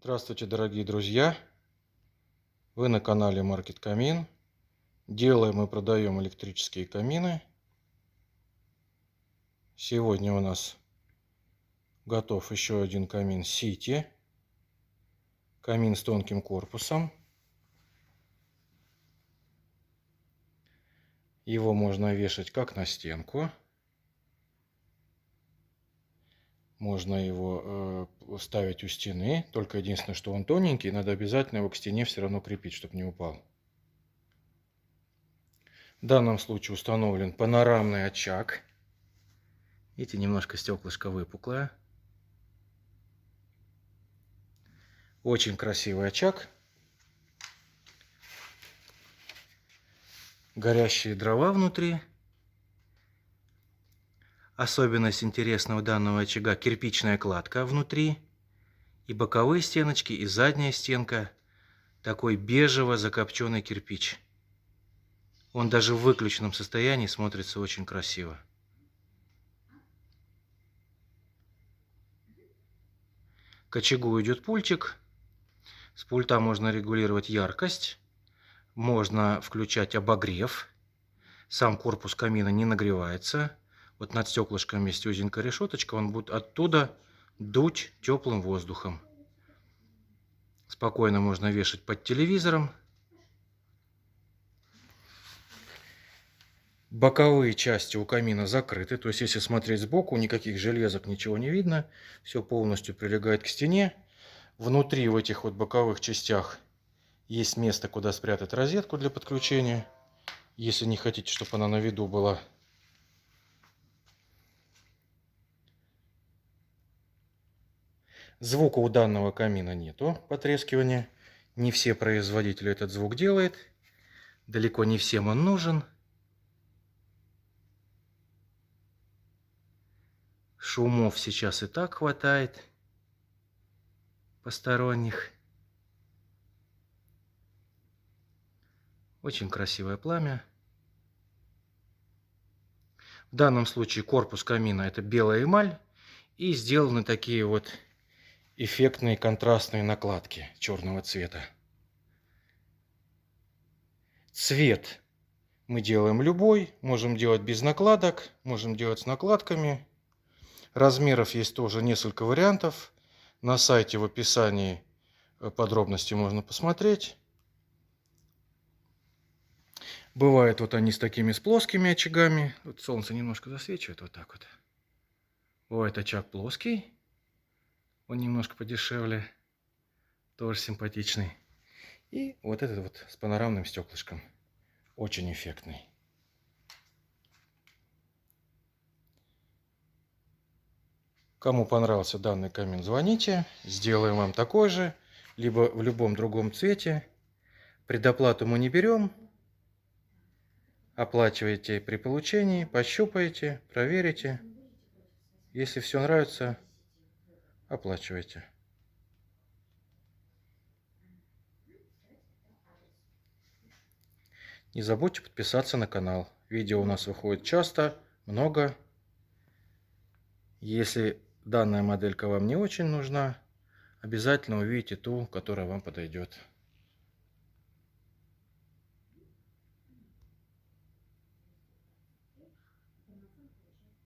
Здравствуйте, дорогие друзья! Вы на канале Market Камин. Делаем и продаем электрические камины. Сегодня у нас готов еще один камин City. Камин с тонким корпусом. Его можно вешать как на стенку. Можно его ставить у стены. Только единственное, что он тоненький, надо обязательно его к стене все равно крепить, чтобы не упал. В данном случае установлен панорамный очаг. Видите, немножко стеклышко выпуклое. Очень красивый очаг. Горящие дрова внутри. Особенность интересного данного очага — кирпичная кладка внутри. И боковые стеночки, и задняя стенка. Такой бежево-закопченный кирпич. Он даже в выключенном состоянии смотрится очень красиво. К очагу идет пультик. С пульта можно регулировать яркость. Можно включать обогрев. Сам корпус камина не нагревается. Вот над стеклышком есть узенькая решеточка. Он будет оттуда дуть теплым воздухом. Спокойно можно вешать под телевизором. Боковые части у камина закрыты. То есть, если смотреть сбоку, никаких железок, ничего не видно. Все полностью прилегает к стене. Внутри в этих вот боковых частях есть место, куда спрятать розетку для подключения, если не хотите, чтобы она на виду была. Звука у данного камина нету, потрескивания. Не все производители этот звук делают. Далеко не всем он нужен. Шумов сейчас и так хватает посторонних. Очень красивое пламя. В данном случае корпус камина — это белая эмаль. И сделаны такие вот эффектные контрастные накладки черного цвета. Цвет мы делаем любой. Можем делать без накладок, можем делать с накладками. Размеров есть тоже несколько вариантов. На сайте в описании подробности можно посмотреть. Бывают вот они с такими с плоскими очагами. Вот солнце немножко засвечивает вот так вот. Бывает очаг плоский. Он немножко подешевле. Тоже симпатичный. И вот этот вот с панорамным стеклышком. Очень эффектный. Кому понравился данный камин, звоните. Сделаем вам такой же. Либо в любом другом цвете. Предоплату мы не берем. Оплачиваете при получении. Пощупаете, проверите. Если все нравится, оплачивайте. Не забудьте подписаться на канал. Видео у нас выходит часто, много. Если данная моделька вам не очень нужна, обязательно увидите ту, которая вам подойдет.